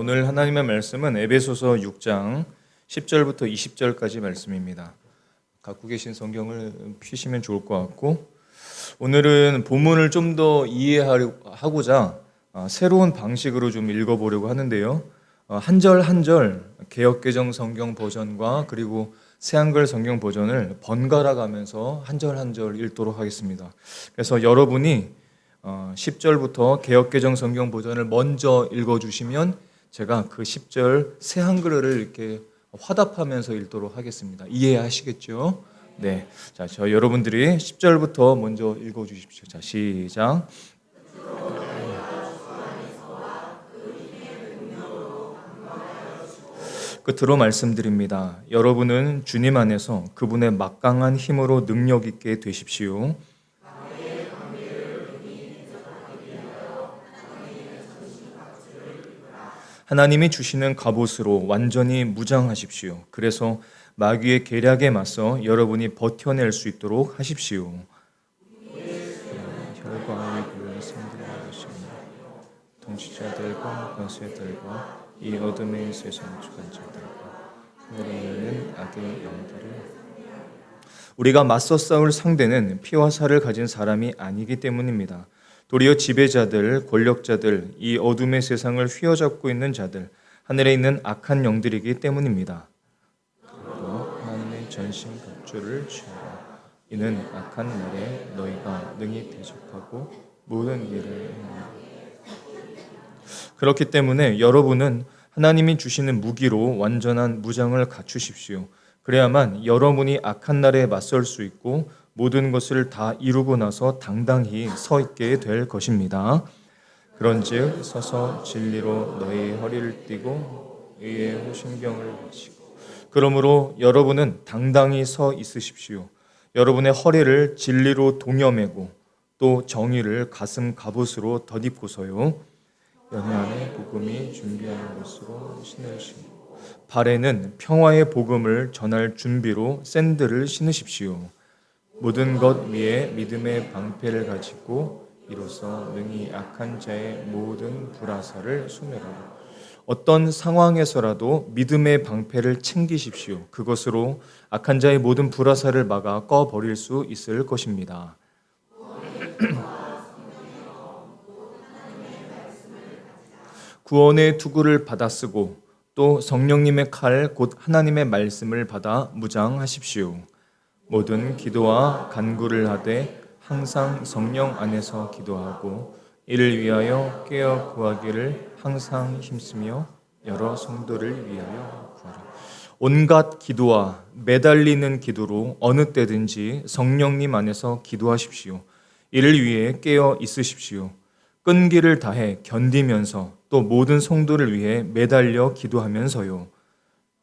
오늘 하나님의 말씀은 에베소서 6장 10절부터 20절까지 말씀입니다. 갖고 계신 성경을 펴시면 좋을 것 같고, 오늘은 본문을 좀 더 이해하고자 새로운 방식으로 좀 읽어보려고 하는데요. 한 절 한 절 개역개정 성경 버전과 그리고 새한글 성경 버전을 번갈아 가면서 한 절 한 절 읽도록 하겠습니다. 그래서 여러분이 10절부터 개역개정 성경 버전을 먼저 읽어주시면 제가 그 10절 새한글을 이렇게 화답하면서 읽도록 하겠습니다. 이해하시겠죠? 네. 자, 여러분들이 10절부터 먼저 읽어주십시오. 자, 시작. 끝으로 말씀드립니다. 여러분은 주님 안에서 그분의 막강한 힘으로 능력 있게 되십시오. 하나님이 주시는 갑옷으로 완전히 무장하십시오. 그래서 마귀의 계략에 맞서 여러분이 버텨낼 수 있도록 하십시오. 혈과 위기를 상대할 것입니다. 통치자들과 권세들과 이 어둠의 세상 주관자들과 하늘에 있는 악의 영들을 우리가 맞서 싸울 상대는 피와 살을 가진 사람이 아니기 때문입니다. 도리어 지배자들, 권력자들, 이 어둠의 세상을 휘어잡고 있는 자들, 하늘에 있는 악한 영들이기 때문입니다. 또 하나님의 전신 갑주를 취하라. 이는 악한 날에 너희가 능히 대적하고 모든 일을 행하라. 그렇기 때문에 여러분은 하나님이 주시는 무기로 완전한 무장을 갖추십시오. 그래야만 여러분이 악한 날에 맞설 수 있고 모든 것을 다 이루고 나서 당당히 서 있게 될 것입니다. 그런즉 서서 진리로 너희 허리를 띠고 의의 호심경을 하시고 그러므로 여러분은 당당히 서 있으십시오. 여러분의 허리를 진리로 동여매고 또 정의를 가슴 갑옷으로 덧입고서요. 연약의 복음이 준비하는 것으로 신으시고 발에는 평화의 복음을 전할 준비로 샌들을 신으십시오. 모든 것 위에 믿음의 방패를 가지고 이로써 능히 악한 자의 모든 불화살을 소멸하라. 어떤 상황에서라도 믿음의 방패를 챙기십시오. 그것으로 악한 자의 모든 불화살을 막아 꺼버릴 수 있을 것입니다. 구원의 투구를 받아 쓰고 또 성령님의 칼 곧 하나님의 말씀을 받아 무장하십시오. 모든 기도와 간구를 하되 항상 성령 안에서 기도하고 이를 위하여 깨어 구하기를 항상 힘쓰며 여러 성도를 위하여 구하라. 온갖 기도와 매달리는 기도로 어느 때든지 성령님 안에서 기도하십시오. 이를 위해 깨어 있으십시오. 끈기를 다해 견디면서 또 모든 성도를 위해 매달려 기도하면서요.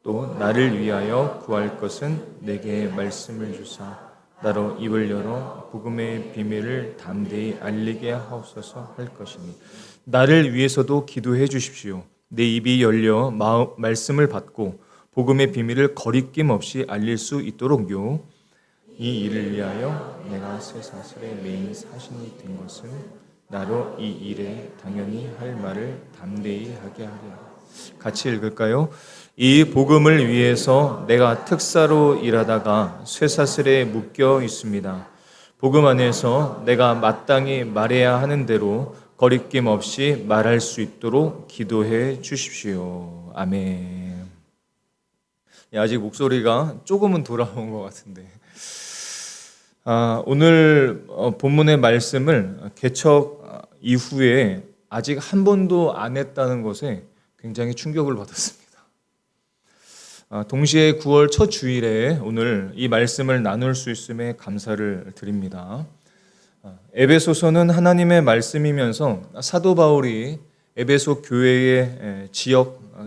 또 나를 위하여 구할 것은 내게 말씀을 주사 나로 입을 열어 복음의 비밀을 담대히 알리게 하옵소서 할 것이니 나를 위해서도 기도해 주십시오. 내 입이 열려 말씀을 받고 복음의 비밀을 거리낌 없이 알릴 수 있도록요. 이 일을 위하여 내가 쇠사슬의 메인 사신이 된 것은 나로 이 일에 당연히 할 말을 담대히 하게 하리라. 같이 읽을까요? 이 복음을 위해서 내가 특사로 일하다가 쇠사슬에 묶여 있습니다. 복음 안에서 내가 마땅히 말해야 하는 대로 거리낌 없이 말할 수 있도록 기도해 주십시오. 아멘. 아직 목소리가 조금은 돌아온 것 같은데 오늘 본문의 말씀을 개척 이후에 아직 한 번도 안 했다는 것에 굉장히 충격을 받았습니다. 동시에 9월 첫 주일에 오늘 이 말씀을 나눌 수 있음에 감사를 드립니다. 에베소서는 하나님의 말씀이면서 사도 바울이 에베소 교회의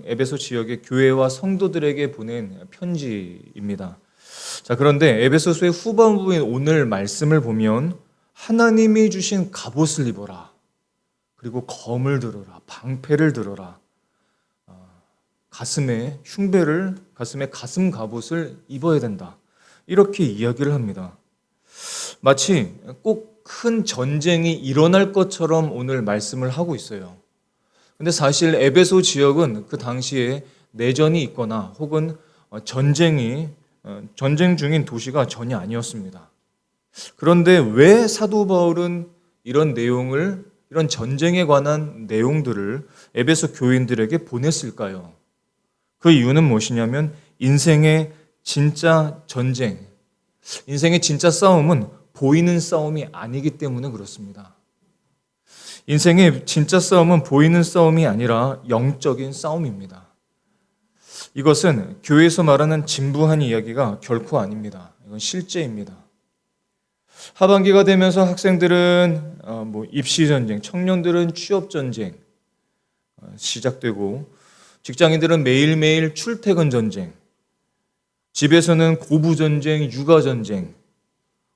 에베소 지역의 교회와 성도들에게 보낸 편지입니다. 자, 그런데 에베소서의 후반부인 오늘 말씀을 보면 하나님이 주신 갑옷을 입어라. 그리고 검을 들어라. 방패를 들어라. 가슴에 가슴 갑옷을 입어야 된다. 이렇게 이야기를 합니다. 마치 꼭 큰 전쟁이 일어날 것처럼 오늘 말씀을 하고 있어요. 근데 사실 에베소 지역은 그 당시에 내전이 있거나 혹은 전쟁 중인 도시가 전혀 아니었습니다. 그런데 왜 사도 바울은 이런 전쟁에 관한 내용들을 에베소 교인들에게 보냈을까요? 그 이유는 무엇이냐면 인생의 진짜 전쟁, 인생의 진짜 싸움은 보이는 싸움이 아니기 때문에 그렇습니다. 인생의 진짜 싸움은 보이는 싸움이 아니라 영적인 싸움입니다. 이것은 교회에서 말하는 진부한 이야기가 결코 아닙니다. 이건 실제입니다. 하반기가 되면서 학생들은 입시 전쟁, 청년들은 취업 전쟁 시작되고 직장인들은 매일매일 출퇴근 전쟁, 집에서는 고부 전쟁, 육아 전쟁,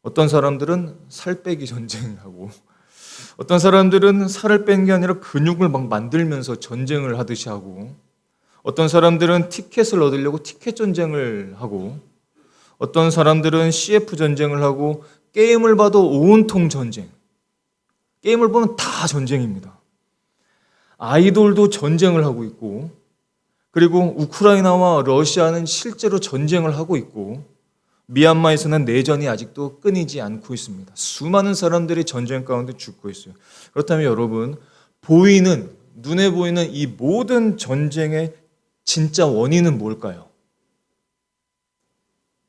어떤 사람들은 살 빼기 전쟁하고 어떤 사람들은 살을 뺀 게 아니라 근육을 막 만들면서 전쟁을 하듯이 하고 어떤 사람들은 티켓을 얻으려고 티켓 전쟁을 하고 어떤 사람들은 CF 전쟁을 하고 게임을 봐도 온통 전쟁. 게임을 보면 다 전쟁입니다. 아이돌도 전쟁을 하고 있고 그리고 우크라이나와 러시아는 실제로 전쟁을 하고 있고 미얀마에서는 내전이 아직도 끊이지 않고 있습니다. 수많은 사람들이 전쟁 가운데 죽고 있어요. 그렇다면 여러분, 눈에 보이는 이 모든 전쟁의 진짜 원인은 뭘까요?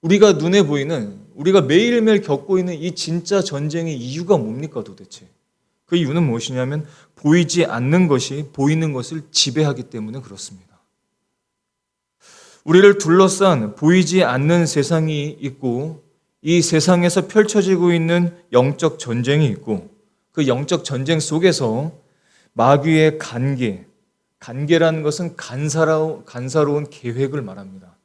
우리가 눈에 보이는, 우리가 매일매일 겪고 있는 이 진짜 전쟁의 이유가 뭡니까 도대체? 그 이유는 무엇이냐면 보이지 않는 것이 보이는 것을 지배하기 때문에 그렇습니다. 우리를 둘러싼 보이지 않는 세상이 있고 이 세상에서 펼쳐지고 있는 영적 전쟁이 있고 그 영적 전쟁 속에서 마귀의 간계라는 것은 간사로운 계획을 말합니다.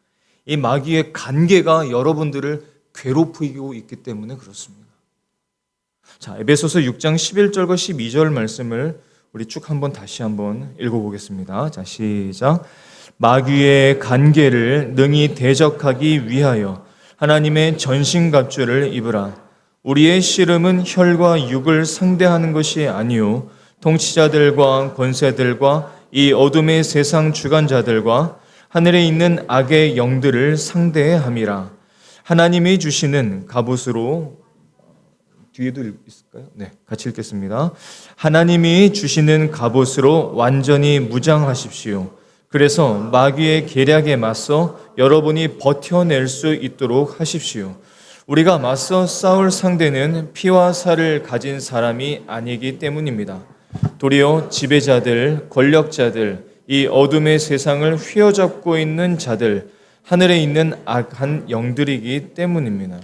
이 마귀의 간계가 여러분들을 괴롭히고 있기 때문에 그렇습니다. 자, 에베소서 6장 11절과 12절 말씀을 우리 쭉 다시 한번 읽어보겠습니다. 자, 시작. 마귀의 간계를 능히 대적하기 위하여 하나님의 전신갑주를 입으라. 우리의 씨름은 혈과 육을 상대하는 것이 아니요 통치자들과 권세들과 이 어둠의 세상 주관자들과 하늘에 있는 악의 영들을 상대함이라. 하나님이 주시는 갑옷으로 뒤에도 있을까요? 네, 같이 읽겠습니다. 하나님이 주시는 갑옷으로 완전히 무장하십시오. 그래서 마귀의 계략에 맞서 여러분이 버텨낼 수 있도록 하십시오. 우리가 맞서 싸울 상대는 피와 살을 가진 사람이 아니기 때문입니다. 도리어 지배자들, 권력자들, 이 어둠의 세상을 휘어잡고 있는 자들, 하늘에 있는 악한 영들이기 때문입니다.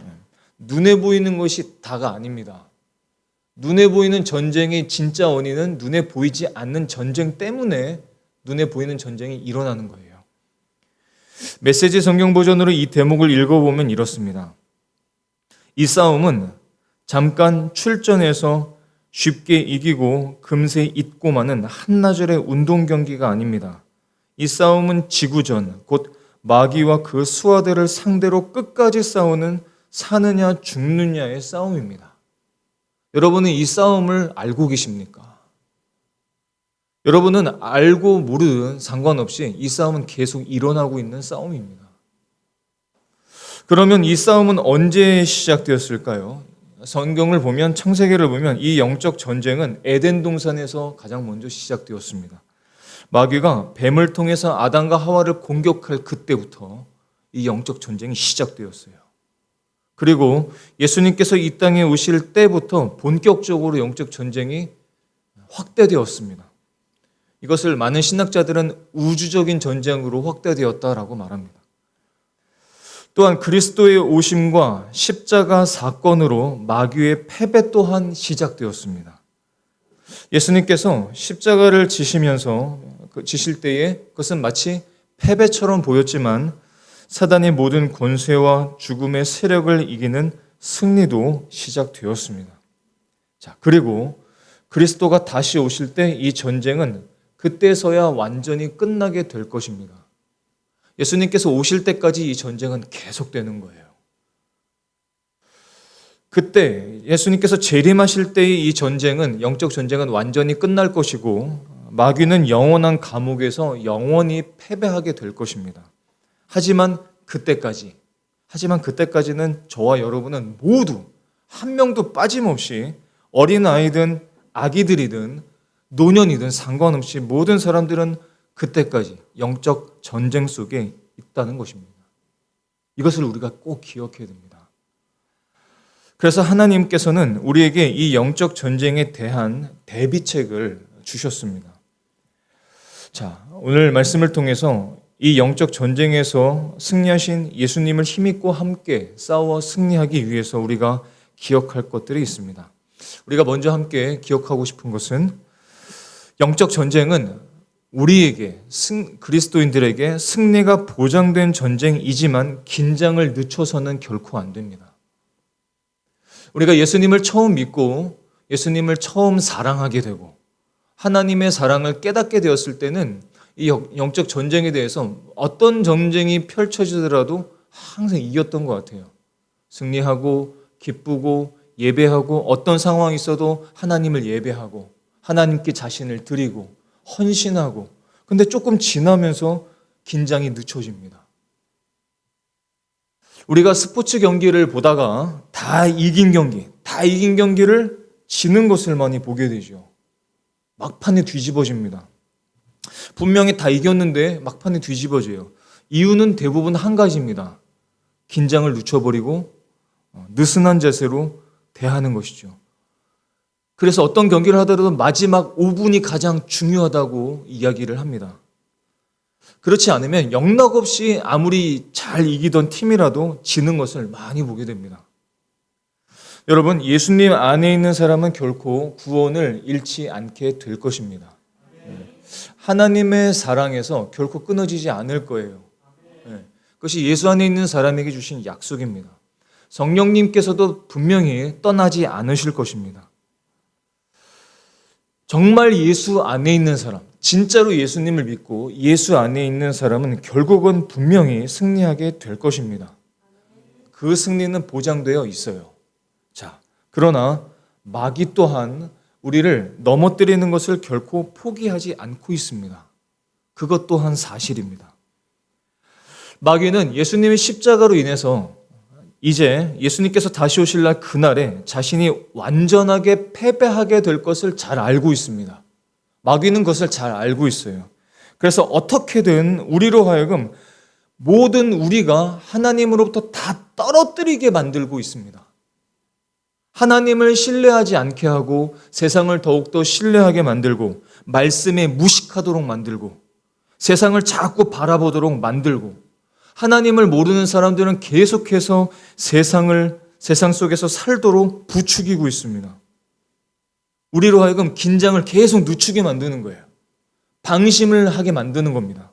눈에 보이는 것이 다가 아닙니다. 눈에 보이는 전쟁의 진짜 원인은 눈에 보이지 않는 전쟁 때문에 눈에 보이는 전쟁이 일어나는 거예요. 메시지 성경 버전으로 이 대목을 읽어보면 이렇습니다. 이 싸움은 잠깐 출전해서 쉽게 이기고 금세 잊고 마는 한나절의 운동 경기가 아닙니다. 이 싸움은 지구전, 곧 마귀와 그 수하들을 상대로 끝까지 싸우는 사느냐 죽느냐의 싸움입니다. 여러분은 이 싸움을 알고 계십니까? 여러분은 알고 모르든 상관없이 이 싸움은 계속 일어나고 있는 싸움입니다. 그러면 이 싸움은 언제 시작되었을까요? 성경을 보면, 창세기를 보면 이 영적 전쟁은 에덴 동산에서 가장 먼저 시작되었습니다. 마귀가 뱀을 통해서 아담과 하와를 공격할 그때부터 이 영적 전쟁이 시작되었어요. 그리고 예수님께서 이 땅에 오실 때부터 본격적으로 영적 전쟁이 확대되었습니다. 이것을 많은 신학자들은 우주적인 전쟁으로 확대되었다라고 말합니다. 또한 그리스도의 오심과 십자가 사건으로 마귀의 패배 또한 시작되었습니다. 예수님께서 십자가를 지실 때에 그것은 마치 패배처럼 보였지만 사단의 모든 권세와 죽음의 세력을 이기는 승리도 시작되었습니다. 자, 그리고 그리스도가 다시 오실 때 이 전쟁은 그때서야 완전히 끝나게 될 것입니다. 예수님께서 오실 때까지 이 전쟁은 계속되는 거예요. 그때 예수님께서 재림하실 때의 이 전쟁은, 영적 전쟁은 완전히 끝날 것이고 마귀는 영원한 감옥에서 영원히 패배하게 될 것입니다. 하지만 그때까지는 저와 여러분은 모두 한 명도 빠짐없이 어린아이든 아기들이든 노년이든 상관없이 모든 사람들은 그때까지 영적 전쟁 속에 있다는 것입니다. 이것을 우리가 꼭 기억해야 됩니다. 그래서 하나님께서는 우리에게 이 영적 전쟁에 대한 대비책을 주셨습니다. 자, 오늘 말씀을 통해서 이 영적 전쟁에서 승리하신 예수님을 힘입고 함께 싸워 승리하기 위해서 우리가 기억할 것들이 있습니다. 우리가 먼저 함께 기억하고 싶은 것은 영적 전쟁은 우리에게 그리스도인들에게 승리가 보장된 전쟁이지만 긴장을 늦춰서는 결코 안 됩니다. 우리가 예수님을 처음 믿고 예수님을 처음 사랑하게 되고 하나님의 사랑을 깨닫게 되었을 때는 이 영적 전쟁에 대해서 어떤 전쟁이 펼쳐지더라도 항상 이겼던 것 같아요. 승리하고 기쁘고 예배하고 어떤 상황이 있어도 하나님을 예배하고 하나님께 자신을 드리고 헌신하고, 근데 조금 지나면서 긴장이 늦춰집니다. 우리가 스포츠 경기를 보다가 다 이긴 경기를 지는 것을 많이 보게 되죠. 막판에 뒤집어집니다. 분명히 다 이겼는데 막판에 뒤집어져요. 이유는 대부분 한 가지입니다. 긴장을 늦춰버리고 느슨한 자세로 대하는 것이죠. 그래서 어떤 경기를 하더라도 마지막 5분이 가장 중요하다고 이야기를 합니다. 그렇지 않으면 영락없이 아무리 잘 이기던 팀이라도 지는 것을 많이 보게 됩니다. 여러분, 예수님 안에 있는 사람은 결코 구원을 잃지 않게 될 것입니다. 하나님의 사랑에서 결코 끊어지지 않을 거예요. 그것이 예수 안에 있는 사람에게 주신 약속입니다. 성령님께서도 분명히 떠나지 않으실 것입니다. 정말 예수 안에 있는 사람, 진짜로 예수님을 믿고 예수 안에 있는 사람은 결국은 분명히 승리하게 될 것입니다. 그 승리는 보장되어 있어요. 자, 그러나 마귀 또한 우리를 넘어뜨리는 것을 결코 포기하지 않고 있습니다. 그것 또한 사실입니다. 마귀는 예수님의 십자가로 인해서 이제 예수님께서 다시 오실 날 그날에 자신이 완전하게 패배하게 될 것을 잘 알고 있습니다. 마귀는 그것을 잘 알고 있어요. 그래서 어떻게든 우리로 하여금 모든 우리가 하나님으로부터 다 떨어뜨리게 만들고 있습니다. 하나님을 신뢰하지 않게 하고 세상을 더욱더 신뢰하게 만들고 말씀에 무식하도록 만들고 세상을 자꾸 바라보도록 만들고 하나님을 모르는 사람들은 계속해서 세상 속에서 살도록 부추기고 있습니다. 우리로 하여금 긴장을 계속 늦추게 만드는 거예요. 방심을 하게 만드는 겁니다.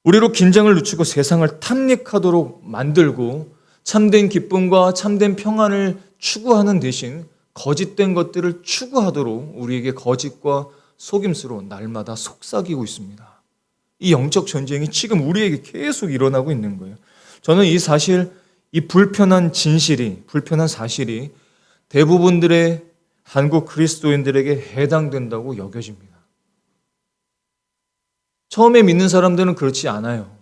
우리로 긴장을 늦추고 세상을 탐닉하도록 만들고 참된 기쁨과 참된 평안을 추구하는 대신 거짓된 것들을 추구하도록 우리에게 거짓과 속임수로 날마다 속삭이고 있습니다. 이 영적 전쟁이 지금 우리에게 계속 일어나고 있는 거예요. 저는 이 불편한 사실이 대부분들의 한국 그리스도인들에게 해당된다고 여겨집니다. 처음에 믿는 사람들은 그렇지 않아요.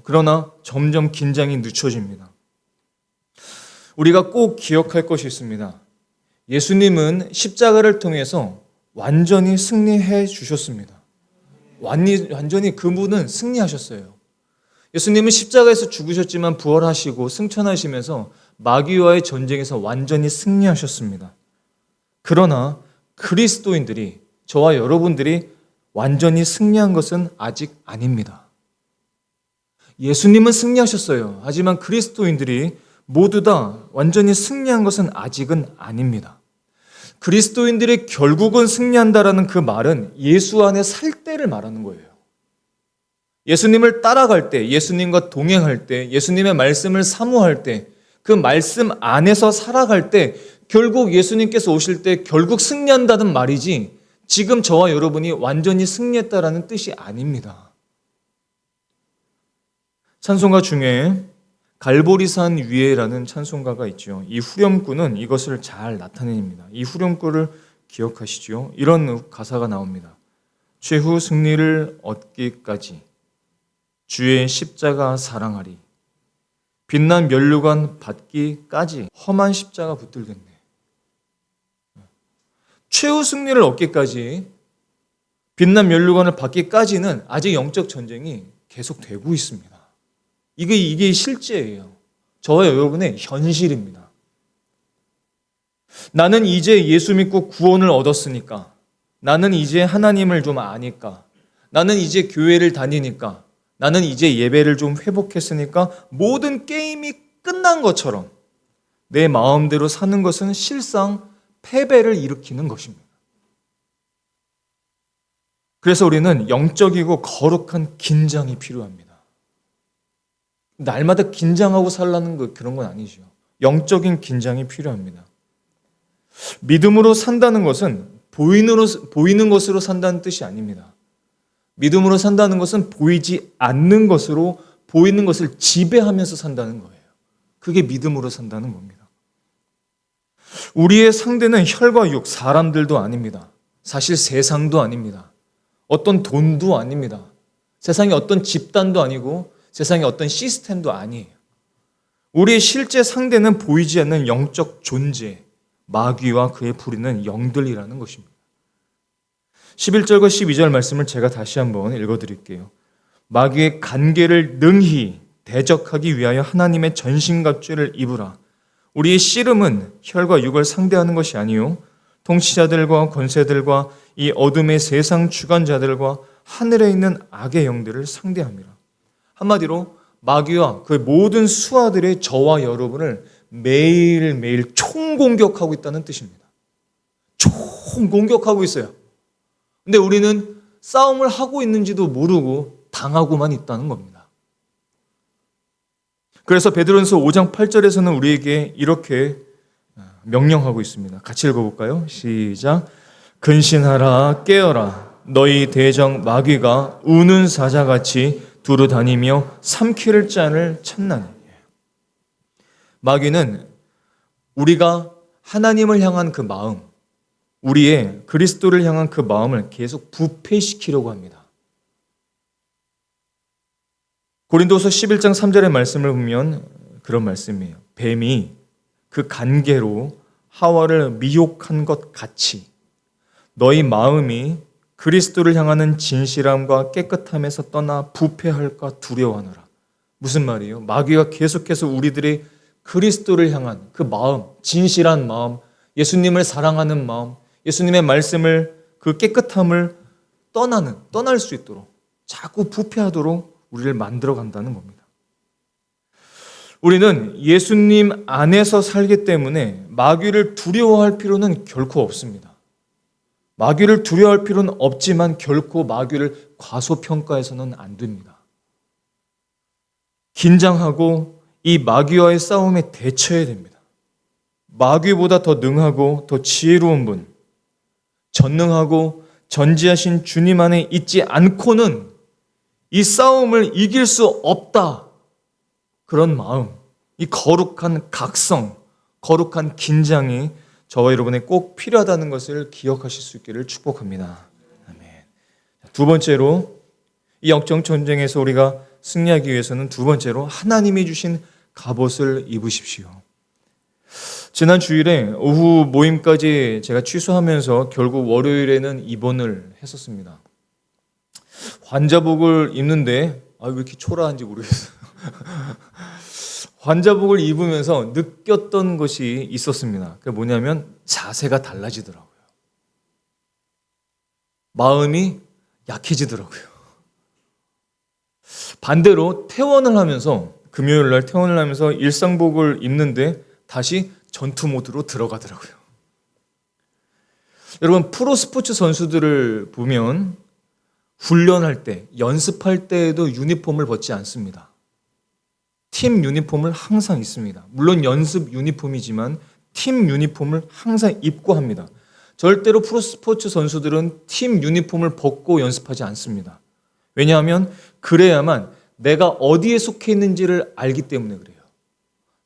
그러나 점점 긴장이 늦춰집니다. 우리가 꼭 기억할 것이 있습니다. 예수님은 십자가를 통해서 완전히 승리해 주셨습니다. 완전히 그분은 승리하셨어요. 예수님은 십자가에서 죽으셨지만 부활하시고 승천하시면서 마귀와의 전쟁에서 완전히 승리하셨습니다. 그러나 그리스도인들이, 저와 여러분들이 완전히 승리한 것은 아직 아닙니다. 예수님은 승리하셨어요. 하지만 그리스도인들이 모두 다 완전히 승리한 것은 아직은 아닙니다. 그리스도인들이 결국은 승리한다라는 그 말은 예수 안에 살 때를 말하는 거예요. 예수님을 따라갈 때, 예수님과 동행할 때, 예수님의 말씀을 사모할 때, 그 말씀 안에서 살아갈 때 결국 예수님께서 오실 때 결국 승리한다는 말이지 지금 저와 여러분이 완전히 승리했다라는 뜻이 아닙니다. 찬송가 중에 갈보리산 위에라는 찬송가가 있죠. 이 후렴구는 이것을 잘 나타냅니다. 이 후렴구를 기억하시죠? 이런 가사가 나옵니다. 최후 승리를 얻기까지 주의 십자가 사랑하리. 빛난 면류관 받기까지 험한 십자가 붙들겠네. 최후 승리를 얻기까지 빛난 면류관을 받기까지는 아직 영적 전쟁이 계속되고 있습니다. 이게 실제예요. 저와 여러분의 현실입니다. 나는 이제 예수 믿고 구원을 얻었으니까, 나는 이제 하나님을 좀 아니까, 나는 이제 교회를 다니니까, 나는 이제 예배를 좀 회복했으니까 모든 게임이 끝난 것처럼 내 마음대로 사는 것은 실상 패배를 일으키는 것입니다. 그래서 우리는 영적이고 거룩한 긴장이 필요합니다. 날마다 긴장하고 살라는 그런 건 아니죠. 영적인 긴장이 필요합니다. 믿음으로 산다는 것은 보이는 것으로 산다는 뜻이 아닙니다. 믿음으로 산다는 것은 보이지 않는 것으로 보이는 것을 지배하면서 산다는 거예요. 그게 믿음으로 산다는 겁니다. 우리의 상대는 혈과 육, 사람들도 아닙니다. 사실 세상도 아닙니다. 어떤 돈도 아닙니다. 세상의 어떤 집단도 아니고 세상의 어떤 시스템도 아니에요. 우리의 실제 상대는 보이지 않는 영적 존재, 마귀와 그의 부리는 영들이라는 것입니다. 11절과 12절 말씀을 제가 다시 한번 읽어드릴게요. 마귀의 간계를 능히 대적하기 위하여 하나님의 전신갑주를 입으라. 우리의 씨름은 혈과 육을 상대하는 것이 아니요 통치자들과 권세들과 이 어둠의 세상 주관자들과 하늘에 있는 악의 영들을 상대합니다. 한마디로 마귀와 그 모든 수하들의 저와 여러분을 매일매일 총공격하고 있다는 뜻입니다. 총공격하고 있어요. 근데 우리는 싸움을 하고 있는지도 모르고 당하고만 있다는 겁니다. 그래서 베드로전서 5장 8절에서는 우리에게 이렇게 명령하고 있습니다. 같이 읽어볼까요? 시작. 근신하라 깨어라 너희 대적 마귀가 우는 사자같이 두루 다니며 삼킬 잔을 찾나니. 마귀는 우리가 하나님을 향한 그 마음, 우리의 그리스도를 향한 그 마음을 계속 부패시키려고 합니다. 고린도서 11장 3절의 말씀을 보면 그런 말씀이에요. 뱀이 그 간계로 하와를 미혹한 것 같이 너희 마음이 그리스도를 향하는 진실함과 깨끗함에서 떠나 부패할까 두려워하노라. 무슨 말이에요? 마귀가 계속해서 우리들의 그리스도를 향한 그 마음, 진실한 마음, 예수님을 사랑하는 마음, 예수님의 말씀을 그 깨끗함을 떠날 수 있도록 자꾸 부패하도록 우리를 만들어 간다는 겁니다. 우리는 예수님 안에서 살기 때문에 마귀를 두려워할 필요는 결코 없습니다. 마귀를 두려워할 필요는 없지만 결코 마귀를 과소평가해서는 안 됩니다. 긴장하고 이 마귀와의 싸움에 대처해야 됩니다. 마귀보다 더 능하고 더 지혜로운 분, 전능하고 전지하신 주님 안에 있지 않고는 이 싸움을 이길 수 없다. 그런 마음, 이 거룩한 각성, 거룩한 긴장이 저와 여러분에 꼭 필요하다는 것을 기억하실 수 있기를 축복합니다. 아멘. 두 번째로 이 영적 전쟁에서 우리가 승리하기 위해서는 두 번째로 하나님이 주신 갑옷을 입으십시오. 지난 주일에 오후 모임까지 제가 취소하면서 결국 월요일에는 입원을 했었습니다. 환자복을 입는데 왜 이렇게 초라한지 모르겠어요. 환자복을 입으면서 느꼈던 것이 있었습니다. 그게 뭐냐면 자세가 달라지더라고요. 마음이 약해지더라고요. 반대로 퇴원을 하면서 금요일 날 퇴원을 하면서 일상복을 입는데 다시 전투 모드로 들어가더라고요. 여러분 프로 스포츠 선수들을 보면 훈련할 때, 연습할 때에도 유니폼을 벗지 않습니다. 팀 유니폼을 항상 있습니다. 물론 연습 유니폼이지만 팀 유니폼을 항상 입고 합니다. 절대로 프로 스포츠 선수들은 팀 유니폼을 벗고 연습하지 않습니다. 왜냐하면 그래야만 내가 어디에 속해 있는지를 알기 때문에 그래요.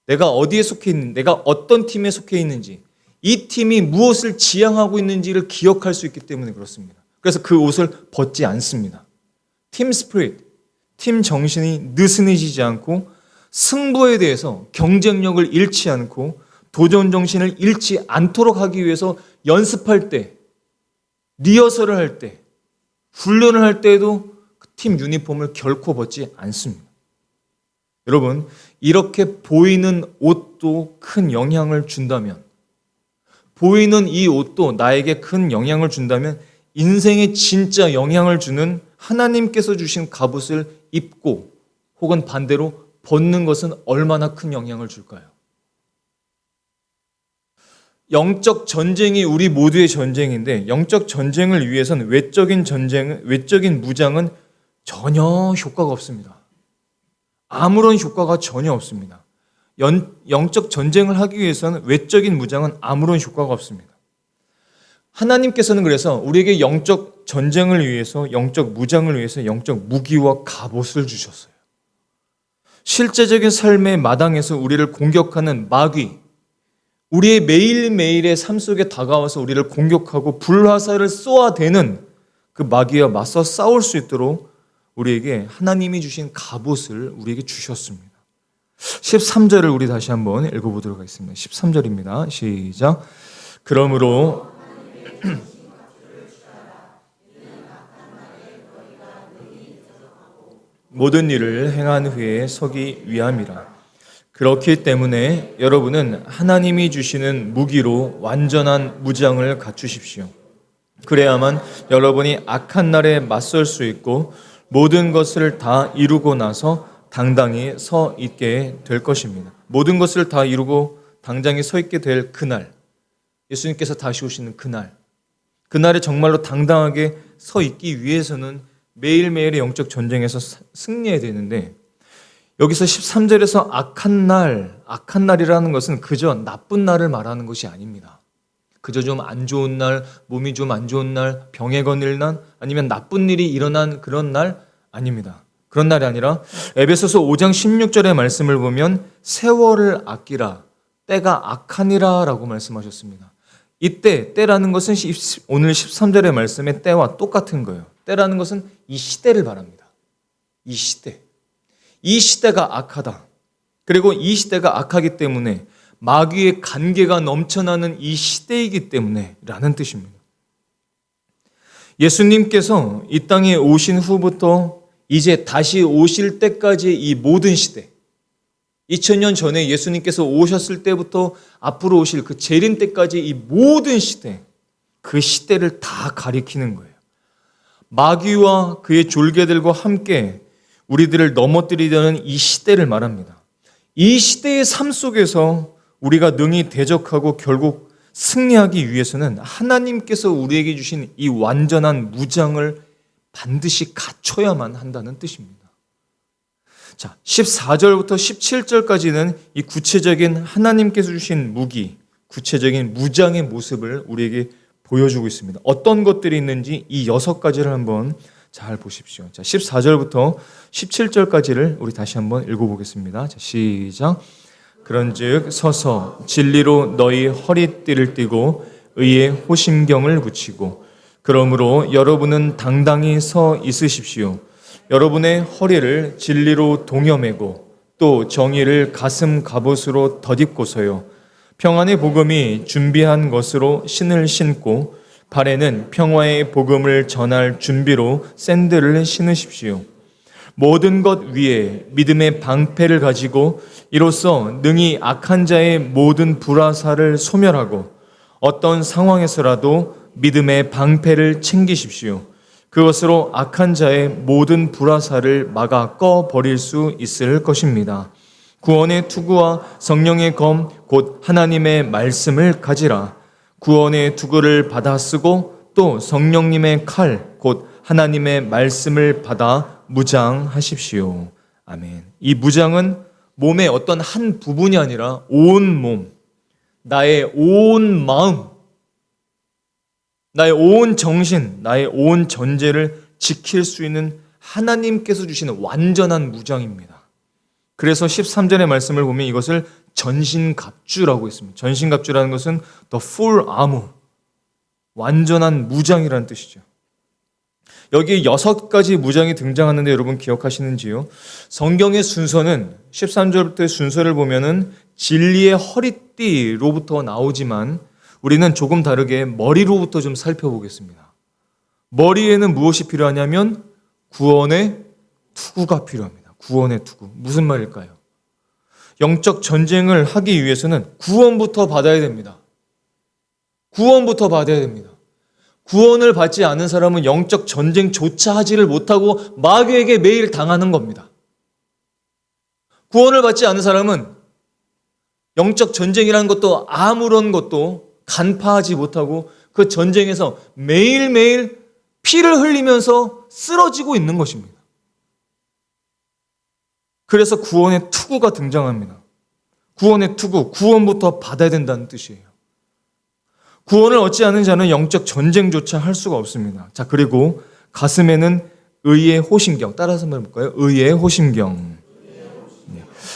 내가 어디에 속해 있는지, 내가 어떤 팀에 속해 있는지, 이 팀이 무엇을 지향하고 있는지를 기억할 수 있기 때문에 그렇습니다. 그래서 그 옷을 벗지 않습니다. 팀 스피릿, 팀 정신이 느슨해지지 않고 승부에 대해서 경쟁력을 잃지 않고 도전 정신을 잃지 않도록 하기 위해서 연습할 때, 리허설을 할 때, 훈련을 할 때에도 그 팀 유니폼을 결코 벗지 않습니다. 여러분, 이렇게 보이는 옷도 큰 영향을 준다면, 보이는 이 옷도 나에게 큰 영향을 준다면 인생에 진짜 영향을 주는 하나님께서 주신 갑옷을 입고 혹은 반대로 벗는 것은 얼마나 큰 영향을 줄까요? 영적 전쟁이 우리 모두의 전쟁인데 영적 전쟁을 위해서는 외적인 무장은 전혀 효과가 없습니다. 아무런 효과가 전혀 없습니다. 영적 전쟁을 하기 위해서는 외적인 무장은 아무런 효과가 없습니다. 하나님께서는 그래서 우리에게 영적 전쟁을 위해서, 영적 무장을 위해서 영적 무기와 갑옷을 주셨어요. 실제적인 삶의 마당에서 우리를 공격하는 마귀, 우리의 매일매일의 삶 속에 다가와서 우리를 공격하고 불화살을 쏘아대는 그 마귀와 맞서 싸울 수 있도록 우리에게 하나님이 주신 갑옷을 우리에게 주셨습니다. 13절을 우리 다시 한번 읽어보도록 하겠습니다. 13절입니다. 시작. 그러므로 모든 일을 행한 후에 서기 위함이라. 그렇기 때문에 여러분은 하나님이 주시는 무기로 완전한 무장을 갖추십시오. 그래야만 여러분이 악한 날에 맞설 수 있고 모든 것을 다 이루고 나서 당당히 서 있게 될 것입니다. 모든 것을 다 이루고 당당히 서 있게 될 그날, 예수님께서 다시 오시는 그날에 정말로 당당하게 서 있기 위해서는 매일매일의 영적 전쟁에서 승리해야 되는데, 여기서 13절에서 악한 날이라는 것은 그저 나쁜 날을 말하는 것이 아닙니다. 그저 좀 안 좋은 날, 몸이 좀 안 좋은 날, 병에 걸릴 날, 아니면 나쁜 일이 일어난 그런 날 아닙니다. 그런 날이 아니라 에베소서 5장 16절의 말씀을 보면 세월을 아끼라, 때가 악하니라 라고 말씀하셨습니다. 이때, 때라는 것은 오늘 13절의 말씀의 때와 똑같은 거예요. 때라는 것은 이 시대를 말합니다. 이 시대. 이 시대가 악하다. 그리고 이 시대가 악하기 때문에 마귀의 간계가 넘쳐나는 이 시대이기 때문에 라는 뜻입니다. 예수님께서 이 땅에 오신 후부터 이제 다시 오실 때까지의 이 모든 시대, 2000년 전에 예수님께서 오셨을 때부터 앞으로 오실 그 재림 때까지 이 모든 시대, 그 시대를 다 가리키는 거예요. 마귀와 그의 졸개들과 함께 우리들을 넘어뜨리려는 이 시대를 말합니다. 이 시대의 삶 속에서 우리가 능히 대적하고 결국 승리하기 위해서는 하나님께서 우리에게 주신 이 완전한 무장을 반드시 갖춰야만 한다는 뜻입니다. 자, 14절부터 17절까지는 이 구체적인 하나님께서 주신 무기, 구체적인 무장의 모습을 우리에게 보여주고 있습니다. 어떤 것들이 있는지 이 6가지를 한번 잘 보십시오. 자, 14절부터 17절까지를 우리 다시 한번 읽어보겠습니다. 자, 시작. 그런즉 서서 진리로 너희 허리띠를 띠고 의의 호심경을 붙이고 그러므로 여러분은 당당히 서 있으십시오. 여러분의 허리를 진리로 동여매고 또 정의를 가슴 갑옷으로 덧입고서요. 평안의 복음이 준비한 것으로 신을 신고 발에는 평화의 복음을 전할 준비로 샌들을 신으십시오. 모든 것 위에 믿음의 방패를 가지고 이로써 능히 악한 자의 모든 불화살을 소멸하고 어떤 상황에서라도 믿음의 방패를 챙기십시오. 그것으로 악한 자의 모든 불화살을 막아 꺼버릴 수 있을 것입니다. 구원의 투구와 성령의 검 곧 하나님의 말씀을 가지라. 구원의 투구를 받아 쓰고 또 성령님의 칼 곧 하나님의 말씀을 받아 무장하십시오. 아멘. 이 무장은 몸의 어떤 한 부분이 아니라 온 몸, 나의 온 마음, 나의 온 정신, 나의 온 전제를 지킬 수 있는 하나님께서 주시는 완전한 무장입니다. 그래서 13절의 말씀을 보면 이것을 전신갑주라고 했습니다. 전신갑주라는 것은 the full armor, 완전한 무장이라는 뜻이죠. 여기 6가지 무장이 등장하는데 여러분 기억하시는지요? 성경의 순서는 13절부터의 순서를 보면은 진리의 허리띠로부터 나오지만 우리는 조금 다르게 머리로부터 좀 살펴보겠습니다. 머리에는 무엇이 필요하냐면 구원의 투구가 필요합니다. 구원의 투구. 무슨 말일까요? 영적 전쟁을 하기 위해서는 구원부터 받아야 됩니다. 구원부터 받아야 됩니다. 구원을 받지 않은 사람은 영적 전쟁조차 하지를 못하고 마귀에게 매일 당하는 겁니다. 구원을 받지 않은 사람은 영적 전쟁이라는 것도 아무런 것도 간파하지 못하고 그 전쟁에서 매일매일 피를 흘리면서 쓰러지고 있는 것입니다. 그래서 구원의 투구가 등장합니다. 구원의 투구, 구원부터 받아야 된다는 뜻이에요. 구원을 얻지 않은 자는 영적 전쟁조차 할 수가 없습니다. 자, 그리고 가슴에는 의의 호심경. 따라서 한번 해볼까요? 의의 호심경.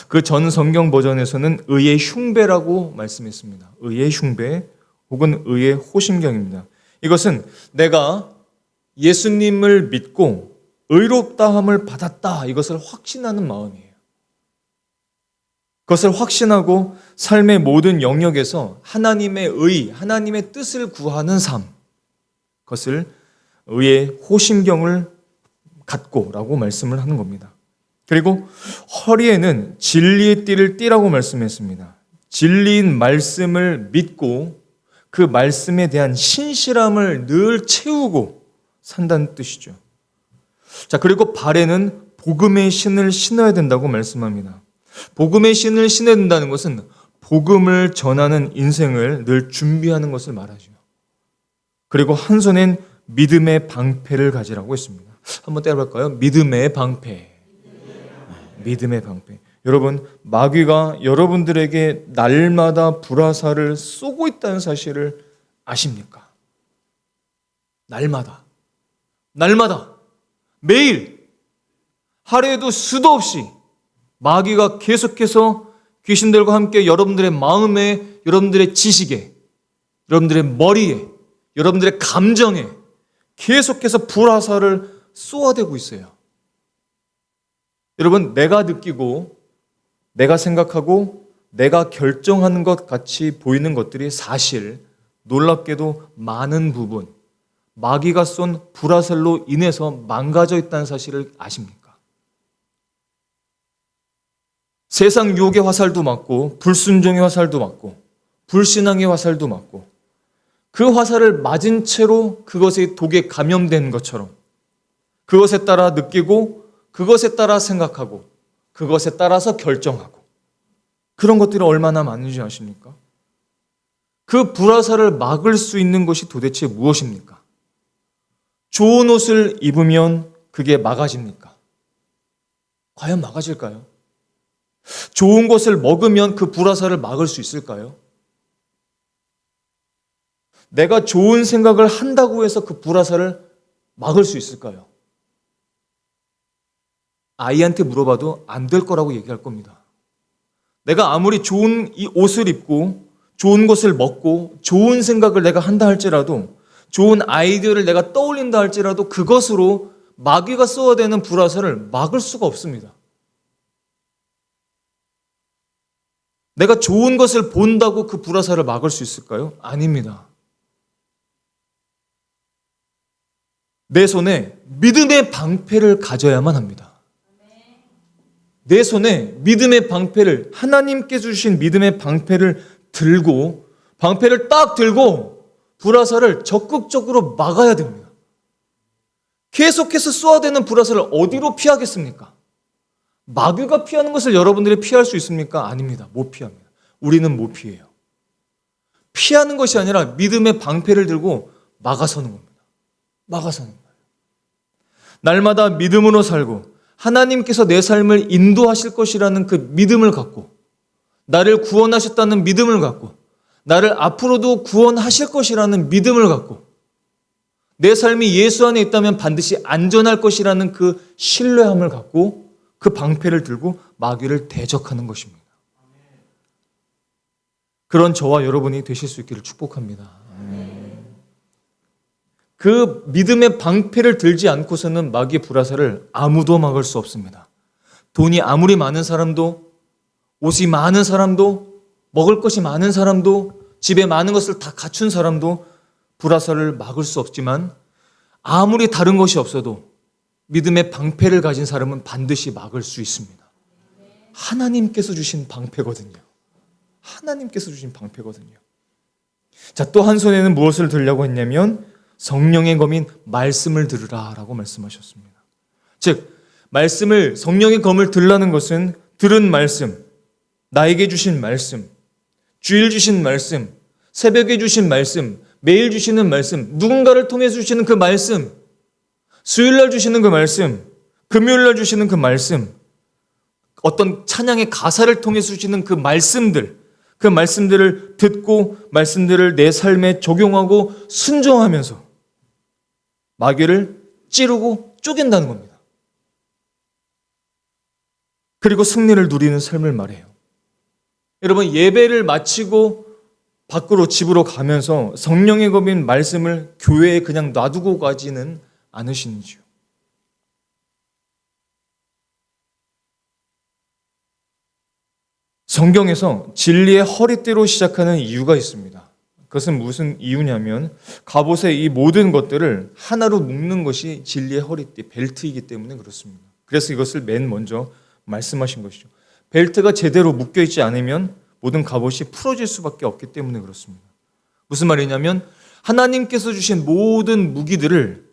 그 전 성경 버전에서는 의의 흉배라고 말씀했습니다. 의의 흉배 혹은 의의 호심경입니다. 이것은 내가 예수님을 믿고 의롭다함을 받았다, 이것을 확신하는 마음이에요. 그것을 확신하고 삶의 모든 영역에서 하나님의 의, 하나님의 뜻을 구하는 삶, 그것을 의의 호심경을 갖고라고 말씀을 하는 겁니다. 그리고 허리에는 진리의 띠를 띠라고 말씀했습니다. 진리인 말씀을 믿고 그 말씀에 대한 신실함을 늘 채우고 산다는 뜻이죠. 자, 그리고 발에는 복음의 신을 신어야 된다고 말씀합니다. 복음의 신을 신어야 된다는 것은 복음을 전하는 인생을 늘 준비하는 것을 말하죠. 그리고 한 손엔 믿음의 방패를 가지라고 했습니다. 한번 때려볼까요? 믿음의 방패. 믿음의 방패. 여러분, 마귀가 여러분들에게 날마다 불화살을 쏘고 있다는 사실을 아십니까? 날마다 매일 하루에도 수도 없이 마귀가 계속해서 귀신들과 함께 여러분들의 마음에, 여러분들의 지식에, 여러분들의 머리에, 여러분들의 감정에 계속해서 불화살을 쏘아대고 있어요. 여러분, 내가 느끼고 내가 생각하고 내가 결정하는 것 같이 보이는 것들이 사실 놀랍게도 많은 부분 마귀가 쏜 불화살로 인해서 망가져 있다는 사실을 아십니까? 세상 유혹의 화살도 맞고 불순종의 화살도 맞고 불신앙의 화살도 맞고 그 화살을 맞은 채로 그것의 독에 감염된 것처럼 그것에 따라 느끼고 그것에 따라 생각하고 그것에 따라서 결정하고 그런 것들이 얼마나 많은지 아십니까? 그 불화살을 막을 수 있는 것이 도대체 무엇입니까? 좋은 옷을 입으면 그게 막아집니까? 과연 막아질까요? 좋은 것을 먹으면 그 불화살을 막을 수 있을까요? 내가 좋은 생각을 한다고 해서 그 불화살을 막을 수 있을까요? 아이한테 물어봐도 안 될 거라고 얘기할 겁니다. 내가 아무리 좋은 이 옷을 입고 좋은 것을 먹고 좋은 생각을 내가 한다 할지라도 좋은 아이디어를 내가 떠올린다 할지라도 그것으로 마귀가 쏘아대는 불화살을 막을 수가 없습니다. 내가 좋은 것을 본다고 그 불화살을 막을 수 있을까요? 아닙니다. 내 손에 믿음의 방패를 가져야만 합니다. 내 손에 믿음의 방패를, 하나님께 주신 믿음의 방패를 들고, 방패를 딱 들고 불화살을 적극적으로 막아야 됩니다. 계속해서 쏘아대는 불화살을 어디로 피하겠습니까? 마귀가 피하는 것을 여러분들이 피할 수 있습니까? 아닙니다. 못 피합니다. 우리는 못 피해요. 피하는 것이 아니라 믿음의 방패를 들고 막아서는 겁니다. 막아서는 거예요. 날마다 믿음으로 살고 하나님께서 내 삶을 인도하실 것이라는 그 믿음을 갖고 나를 구원하셨다는 믿음을 갖고 나를 앞으로도 구원하실 것이라는 믿음을 갖고 내 삶이 예수 안에 있다면 반드시 안전할 것이라는 그 신뢰함을 갖고 그 방패를 들고 마귀를 대적하는 것입니다. 그런 저와 여러분이 되실 수 있기를 축복합니다. 그 믿음의 방패를 들지 않고서는 마귀의 불화살을 아무도 막을 수 없습니다. 돈이 아무리 많은 사람도, 옷이 많은 사람도, 먹을 것이 많은 사람도, 집에 많은 것을 다 갖춘 사람도 불화살을 막을 수 없지만, 아무리 다른 것이 없어도 믿음의 방패를 가진 사람은 반드시 막을 수 있습니다. 하나님께서 주신 방패거든요. 하나님께서 주신 방패거든요. 자, 또 한 손에는 무엇을 들려고 했냐면 성령의 검인 말씀을 들으라 라고 말씀하셨습니다. 즉, 말씀을, 성령의 검을 들라는 것은 들은 말씀, 나에게 주신 말씀, 주일 주신 말씀, 새벽에 주신 말씀, 매일 주시는 말씀, 누군가를 통해서 주시는 그 말씀, 수요일날 주시는 그 말씀, 금요일날 주시는 그 말씀, 어떤 찬양의 가사를 통해서 주시는 그 말씀들, 그 말씀들을 듣고 말씀들을 내 삶에 적용하고 순종하면서 마귀를 찌르고 쪼갠다는 겁니다. 그리고 승리를 누리는 삶을 말해요. 여러분, 예배를 마치고 밖으로 집으로 가면서 성령의 검인 말씀을 교회에 그냥 놔두고 가지는 않으시는지요? 성경에서 진리의 허리띠로 시작하는 이유가 있습니다. 그것은 무슨 이유냐면 갑옷의 이 모든 것들을 하나로 묶는 것이 진리의 허리띠, 벨트이기 때문에 그렇습니다. 그래서 이것을 맨 먼저 말씀하신 것이죠. 벨트가 제대로 묶여있지 않으면 모든 갑옷이 풀어질 수밖에 없기 때문에 그렇습니다. 무슨 말이냐면 하나님께서 주신 모든 무기들을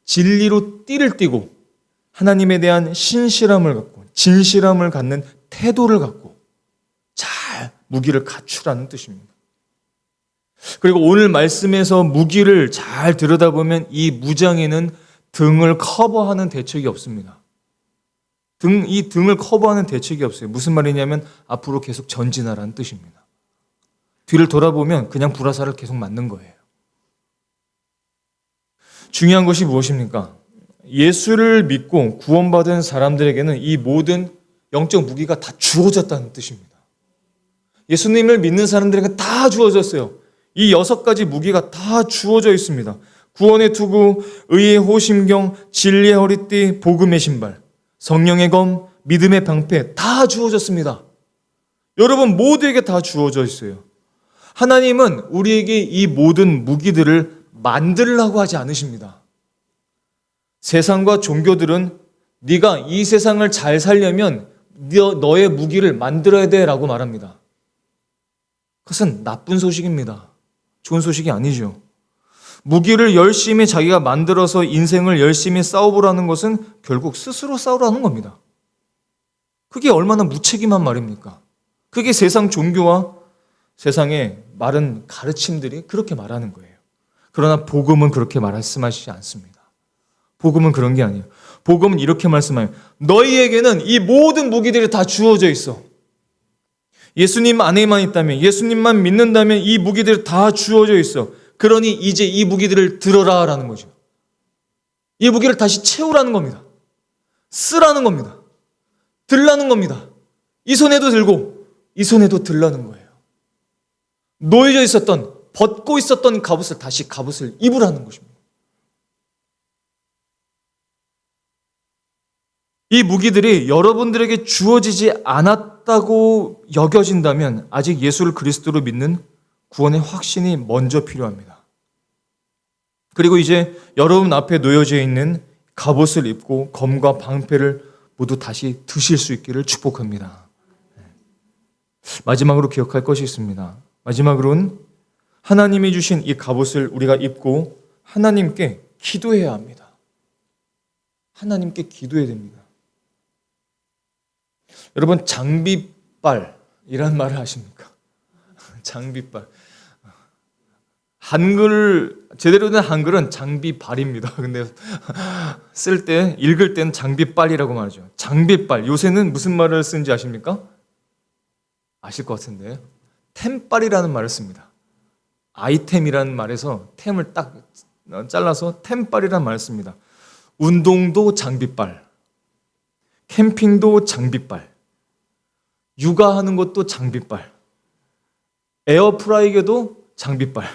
진리로 띠를 띠고 하나님에 대한 신실함을 갖고 진실함을 갖는 태도를 갖고 잘 무기를 갖추라는 뜻입니다. 그리고 오늘 말씀에서 무기를 잘 들여다보면 이 무장에는 등을 커버하는 대책이 없습니다. 이 등을 커버하는 대책이 없어요. 무슨 말이냐면 앞으로 계속 전진하라는 뜻입니다. 뒤를 돌아보면 그냥 불화살을 계속 맞는 거예요. 중요한 것이 무엇입니까? 예수를 믿고 구원받은 사람들에게는 이 모든 영적 무기가 다 주어졌다는 뜻입니다. 예수님을 믿는 사람들에게 다 주어졌어요. 이 6가지 무기가 다 주어져 있습니다. 구원의 투구, 의의 호심경, 진리의 허리띠, 복음의 신발, 성령의 검, 믿음의 방패 다 주어졌습니다. 여러분 모두에게 다 주어져 있어요. 하나님은 우리에게 이 모든 무기들을 만들라고 하지 않으십니다. 세상과 종교들은 네가 이 세상을 잘 살려면 너의 무기를 만들어야 돼 라고 말합니다. 그것은 나쁜 소식입니다. 좋은 소식이 아니죠. 무기를 열심히 자기가 만들어서 인생을 열심히 싸워보라는 것은 결국 스스로 싸우라는 겁니다. 그게 얼마나 무책임한 말입니까? 그게 세상 종교와 세상의 마른 가르침들이 그렇게 말하는 거예요. 그러나 복음은 그렇게 말씀하시지 않습니다. 복음은 그런 게 아니에요. 복음은 이렇게 말씀해요. 너희에게는 이 모든 무기들이 다 주어져 있어. 예수님 안에만 있다면, 예수님만 믿는다면 이 무기들이 다 주어져 있어. 그러니 이제 이 무기들을 들어라 라는 거죠. 이 무기를 다시 채우라는 겁니다. 쓰라는 겁니다. 들라는 겁니다. 이 손에도 들고 이 손에도 들라는 거예요. 놓여져 있었던, 벗고 있었던 갑옷을 다시 갑옷을 입으라는 것입니다. 이 무기들이 여러분들에게 주어지지 않았다고 여겨진다면 아직 예수를 그리스도로 믿는 구원의 확신이 먼저 필요합니다. 그리고 이제 여러분 앞에 놓여져 있는 갑옷을 입고 검과 방패를 모두 다시 드실 수 있기를 축복합니다. 마지막으로 기억할 것이 있습니다. 마지막으로는 하나님이 주신 이 갑옷을 우리가 입고 하나님께 기도해야 합니다. 하나님께 기도해야 됩니다. 여러분 장비빨이란 말을 아십니까? 장비빨. 한글 제대로 된 한글은 장비발입니다. 근데 쓸 때 읽을 때는 장비빨이라고 말하죠. 장비빨. 요새는 무슨 말을 쓰는지 아십니까? 아실 것 같은데 템빨이라는 말을 씁니다. 아이템이라는 말에서 템을 딱 잘라서 템빨이라는 말을 씁니다. 운동도 장비빨, 캠핑도 장비빨, 육아하는 것도 장비빨, 에어프라이기도 장비빨,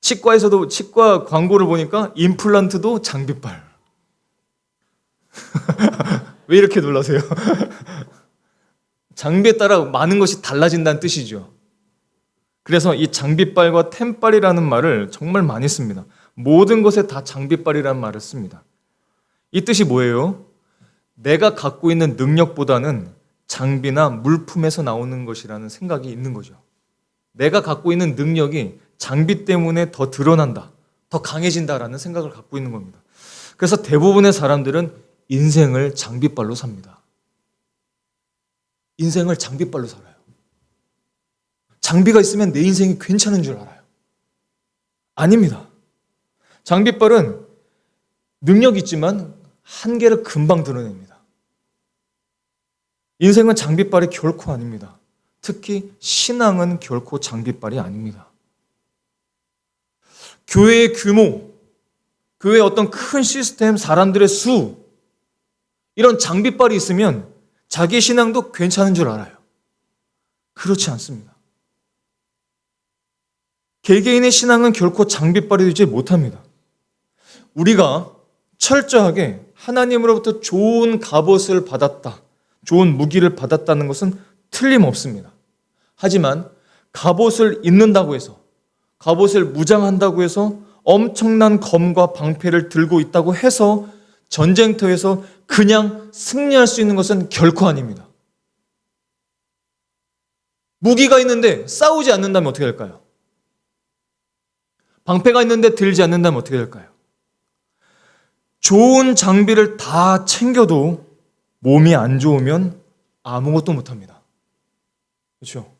치과에서도 치과 광고를 보니까 임플란트도 장비빨. 왜 이렇게 놀라세요? 장비에 따라 많은 것이 달라진다는 뜻이죠. 그래서 이 장비빨과 템빨이라는 말을 정말 많이 씁니다. 모든 것에 다 장비빨이라는 말을 씁니다. 이 뜻이 뭐예요? 내가 갖고 있는 능력보다는 장비나 물품에서 나오는 것이라는 생각이 있는 거죠. 내가 갖고 있는 능력이 장비 때문에 더 드러난다, 더 강해진다라는 생각을 갖고 있는 겁니다. 그래서 대부분의 사람들은 인생을 장비빨로 삽니다. 인생을 장비빨로 살아요. 장비가 있으면 내 인생이 괜찮은 줄 알아요. 아닙니다. 장비빨은 능력이 있지만 한계를 금방 드러냅니다. 인생은 장비빨이 결코 아닙니다. 특히 신앙은 결코 장비빨이 아닙니다. 교회의 규모, 교회의 어떤 큰 시스템, 사람들의 수, 이런 장비빨이 있으면 자기 신앙도 괜찮은 줄 알아요. 그렇지 않습니다. 개개인의 신앙은 결코 장비빨이 되지 못합니다. 우리가 철저하게 하나님으로부터 좋은 갑옷을 받았다, 좋은 무기를 받았다는 것은 틀림없습니다. 하지만 갑옷을 입는다고 해서, 갑옷을 무장한다고 해서 엄청난 검과 방패를 들고 있다고 해서 전쟁터에서 그냥 승리할 수 있는 것은 결코 아닙니다. 무기가 있는데 싸우지 않는다면 어떻게 될까요? 방패가 있는데 들지 않는다면 어떻게 될까요? 좋은 장비를 다 챙겨도 몸이 안 좋으면 아무것도 못합니다. 그렇죠?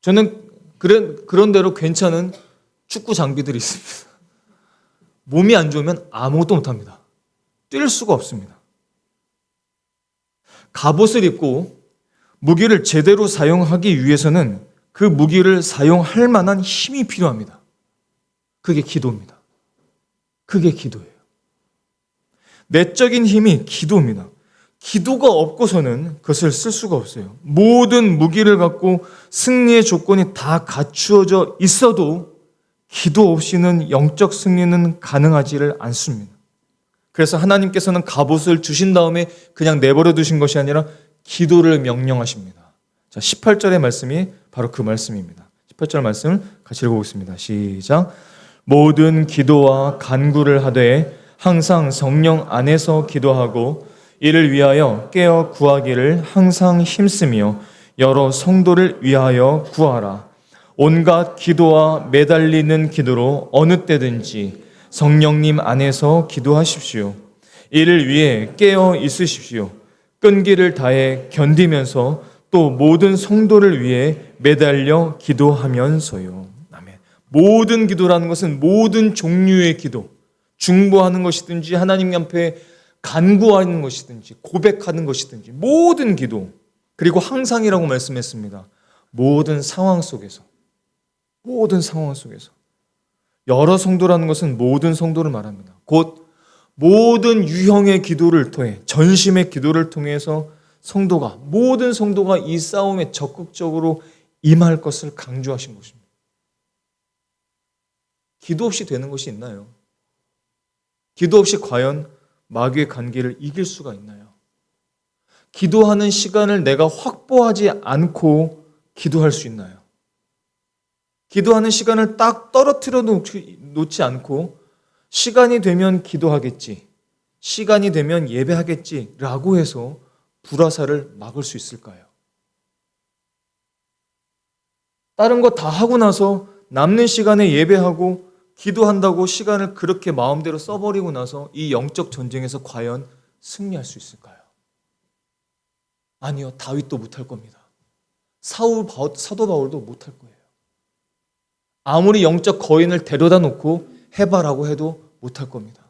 저는 그런 대로 괜찮은 축구 장비들이 있습니다. 몸이 안 좋으면 아무것도 못합니다. 뛸 수가 없습니다. 갑옷을 입고 무기를 제대로 사용하기 위해서는 그 무기를 사용할 만한 힘이 필요합니다. 그게 기도입니다. 그게 기도예요. 내적인 힘이 기도입니다. 기도가 없고서는 그것을 쓸 수가 없어요. 모든 무기를 갖고 승리의 조건이 다 갖추어져 있어도 기도 없이는 영적 승리는 가능하지를 않습니다. 그래서 하나님께서는 갑옷을 주신 다음에 그냥 내버려 두신 것이 아니라 기도를 명령하십니다. 자, 18절의 말씀이 바로 그 말씀입니다. 18절 말씀을 같이 읽어보겠습니다. 시작. 모든 기도와 간구를 하되 항상 성령 안에서 기도하고 이를 위하여 깨어 구하기를 항상 힘쓰며 여러 성도를 위하여 구하라. 온갖 기도와 매달리는 기도로 어느 때든지 성령님 안에서 기도하십시오. 이를 위해 깨어 있으십시오. 끈기를 다해 견디면서 또 모든 성도를 위해 매달려 기도하면서요. 아멘. 모든 기도라는 것은 모든 종류의 기도, 중보하는 것이든지 하나님 앞에 간구하는 것이든지 고백하는 것이든지 모든 기도, 그리고 항상이라고 말씀했습니다. 모든 상황 속에서, 모든 상황 속에서. 여러 성도라는 것은 모든 성도를 말합니다. 곧 모든 유형의 기도를 통해, 전심의 기도를 통해서 성도가, 모든 성도가 이 싸움에 적극적으로 임할 것을 강조하신 것입니다. 기도 없이 되는 것이 있나요? 기도 없이 과연 마귀의 관계를 이길 수가 있나요? 기도하는 시간을 내가 확보하지 않고 기도할 수 있나요? 기도하는 시간을 딱 떨어뜨려 놓지 않고 시간이 되면 기도하겠지, 시간이 되면 예배하겠지라고 해서 불화살을 막을 수 있을까요? 다른 거 다 하고 나서 남는 시간에 예배하고 기도한다고 시간을 그렇게 마음대로 써버리고 나서 이 영적 전쟁에서 과연 승리할 수 있을까요? 아니요, 다윗도 못할 겁니다. 사도 바울도 못할 거예요. 아무리 영적 거인을 데려다 놓고 해봐라고 해도 못할 겁니다.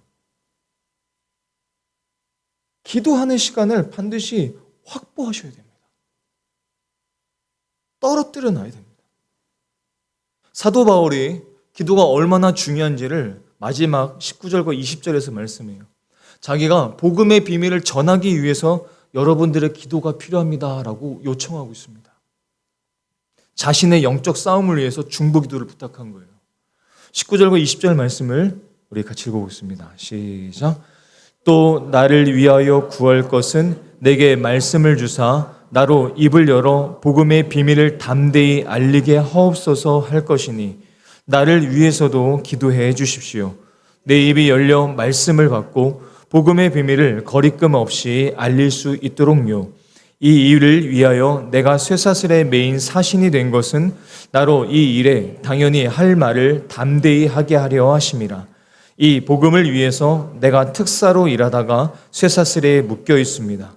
기도하는 시간을 반드시 확보하셔야 됩니다. 떨어뜨려 놔야 됩니다. 사도 바울이 기도가 얼마나 중요한지를 마지막 19절과 20절에서 말씀해요. 자기가 복음의 비밀을 전하기 위해서 여러분들의 기도가 필요합니다라고 요청하고 있습니다. 자신의 영적 싸움을 위해서 중보기도를 부탁한 거예요. 19절과 20절 말씀을 우리 같이 읽어보겠습니다. 시작. 또 나를 위하여 구할 것은 내게 말씀을 주사 나로 입을 열어 복음의 비밀을 담대히 알리게 하옵소서 할 것이니 나를 위해서도 기도해 주십시오. 내 입이 열려 말씀을 받고 복음의 비밀을 거리낌 없이 알릴 수 있도록요. 이 일을 위하여 내가 쇠사슬에 매인 사신이 된 것은 나로 이 일에 당연히 할 말을 담대히 하게 하려 하심이라. 이 복음을 위해서 내가 특사로 일하다가 쇠사슬에 묶여 있습니다.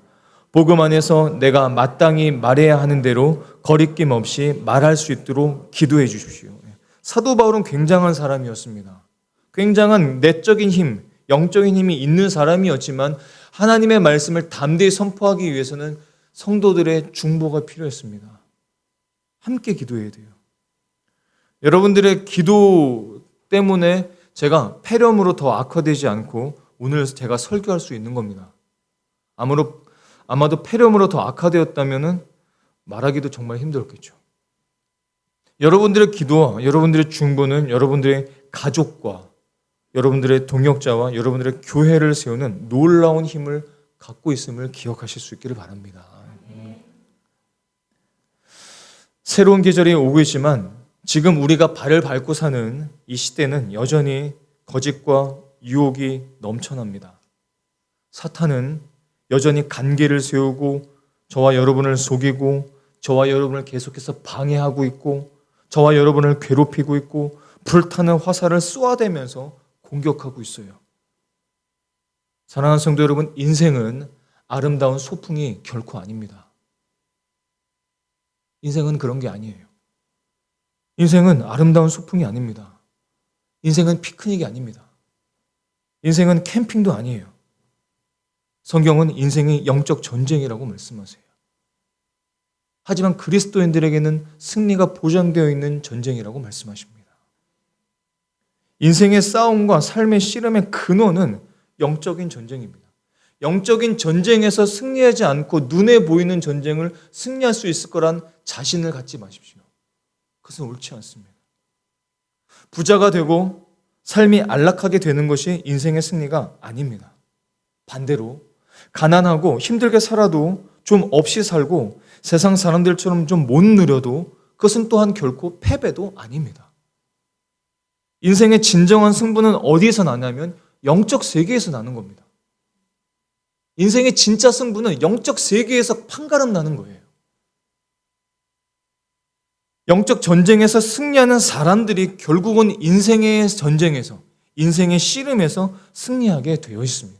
복음 안에서 내가 마땅히 말해야 하는 대로 거리낌 없이 말할 수 있도록 기도해 주십시오. 사도 바울은 굉장한 사람이었습니다. 굉장한 내적인 힘, 영적인 힘이 있는 사람이었지만 하나님의 말씀을 담대히 선포하기 위해서는 성도들의 중보가 필요했습니다. 함께 기도해야 돼요. 여러분들의 기도 때문에 제가 폐렴으로 더 악화되지 않고 오늘 제가 설교할 수 있는 겁니다. 아마도 폐렴으로 더 악화되었다면 말하기도 정말 힘들었겠죠. 여러분들의 기도와 여러분들의 중보는 여러분들의 가족과 여러분들의 동역자와 여러분들의 교회를 세우는 놀라운 힘을 갖고 있음을 기억하실 수 있기를 바랍니다. 새로운 계절이 오고 있지만 지금 우리가 발을 밟고 사는 이 시대는 여전히 거짓과 유혹이 넘쳐납니다. 사탄은 여전히 간계를 세우고 저와 여러분을 속이고 저와 여러분을 계속해서 방해하고 있고 저와 여러분을 괴롭히고 있고 불타는 화살을 쏘아대면서 공격하고 있어요. 사랑하는 성도 여러분, 인생은 아름다운 소풍이 결코 아닙니다. 인생은 그런 게 아니에요. 인생은 아름다운 소풍이 아닙니다. 인생은 피크닉이 아닙니다. 인생은 캠핑도 아니에요. 성경은 인생이 영적 전쟁이라고 말씀하세요. 하지만 그리스도인들에게는 승리가 보장되어 있는 전쟁이라고 말씀하십니다. 인생의 싸움과 삶의 씨름의 근원은 영적인 전쟁입니다. 영적인 전쟁에서 승리하지 않고 눈에 보이는 전쟁을 승리할 수 있을 거란 자신을 갖지 마십시오. 그것은 옳지 않습니다. 부자가 되고 삶이 안락하게 되는 것이 인생의 승리가 아닙니다. 반대로 가난하고 힘들게 살아도 좀 없이 살고 세상 사람들처럼 좀 못 누려도 그것은 또한 결코 패배도 아닙니다. 인생의 진정한 승부는 어디에서 나냐면 영적 세계에서 나는 겁니다. 인생의 진짜 승부는 영적 세계에서 판가름 나는 거예요. 영적 전쟁에서 승리하는 사람들이 결국은 인생의 전쟁에서, 인생의 씨름에서 승리하게 되어 있습니다.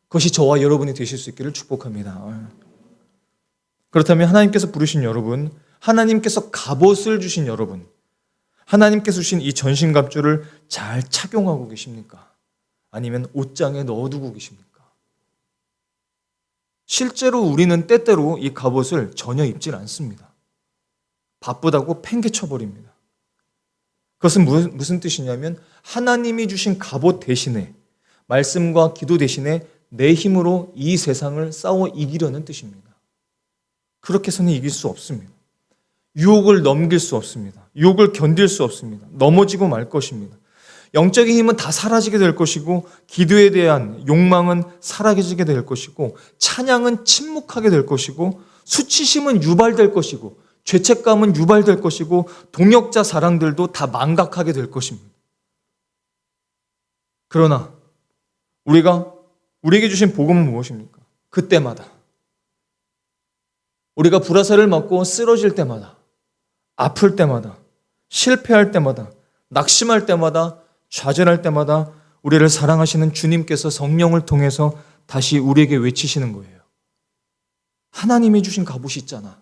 그것이 저와 여러분이 되실 수 있기를 축복합니다. 그렇다면 하나님께서 부르신 여러분, 하나님께서 갑옷을 주신 여러분, 하나님께서 주신 이 전신갑주를 잘 착용하고 계십니까? 아니면 옷장에 넣어두고 계십니까? 실제로 우리는 때때로 이 갑옷을 전혀 입질 않습니다. 바쁘다고 팽개쳐버립니다. 그것은 무슨 뜻이냐면 하나님이 주신 갑옷 대신에, 말씀과 기도 대신에 내 힘으로 이 세상을 싸워 이기려는 뜻입니다. 그렇게 해서는 이길 수 없습니다. 유혹을 넘길 수 없습니다. 유혹을 견딜 수 없습니다. 넘어지고 말 것입니다. 영적인 힘은 다 사라지게 될 것이고 기도에 대한 욕망은 사라지게 될 것이고 찬양은 침묵하게 될 것이고 수치심은 유발될 것이고 죄책감은 유발될 것이고 동역자 사랑들도 다 망각하게 될 것입니다. 그러나 우리에게 주신 복음은 무엇입니까? 그때마다 우리가 불화살을 맞고 쓰러질 때마다, 아플 때마다, 실패할 때마다, 낙심할 때마다, 좌절할 때마다 우리를 사랑하시는 주님께서 성령을 통해서 다시 우리에게 외치시는 거예요. 하나님이 주신 갑옷이 있잖아.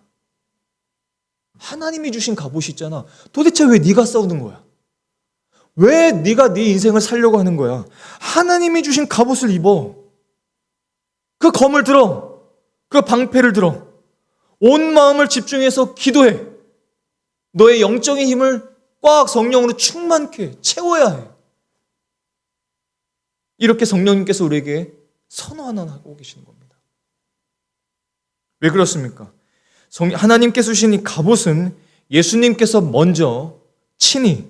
하나님이 주신 갑옷이 있잖아. 도대체 왜 네가 싸우는 거야? 왜 네가 네 인생을 살려고 하는 거야? 하나님이 주신 갑옷을 입어. 그 검을 들어. 그 방패를 들어. 온 마음을 집중해서 기도해. 너의 영적인 힘을 꽉 성령으로 충만케 채워야 해. 이렇게 성령님께서 우리에게 선호 하나 하고 계시는 겁니다. 왜 그렇습니까? 하나님께서 주신 이 갑옷은 예수님께서 먼저 친히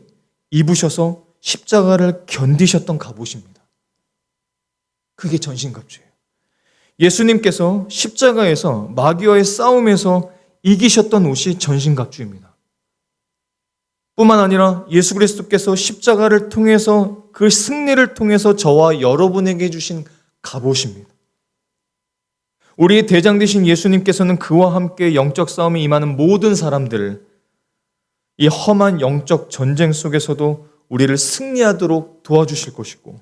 입으셔서 십자가를 견디셨던 갑옷입니다. 그게 전신갑주예요. 예수님께서 십자가에서 마귀와의 싸움에서 이기셨던 옷이 전신갑주입니다. 뿐만 아니라 예수 그리스도께서 십자가를 통해서 그 승리를 통해서 저와 여러분에게 주신 갑옷입니다. 우리의 대장 되신 예수님께서는 그와 함께 영적 싸움에 임하는 모든 사람들을 이 험한 영적 전쟁 속에서도 우리를 승리하도록 도와주실 것이고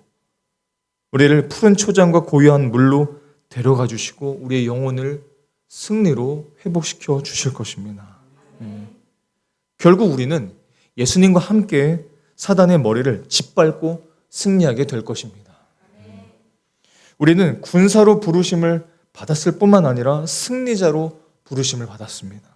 우리를 푸른 초장과 고요한 물로 데려가 주시고 우리의 영혼을 승리로 회복시켜 주실 것입니다. 결국 우리는 예수님과 함께 사단의 머리를 짓밟고 승리하게 될 것입니다. 우리는 군사로 부르심을 받았을 뿐만 아니라 승리자로 부르심을 받았습니다.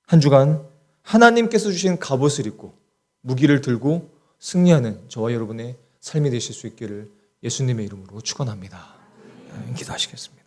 한 주간 하나님께서 주신 갑옷을 입고 무기를 들고 승리하는 저와 여러분의 삶이 되실 수 있기를 예수님의 이름으로 축원합니다. 기도하시겠습니다.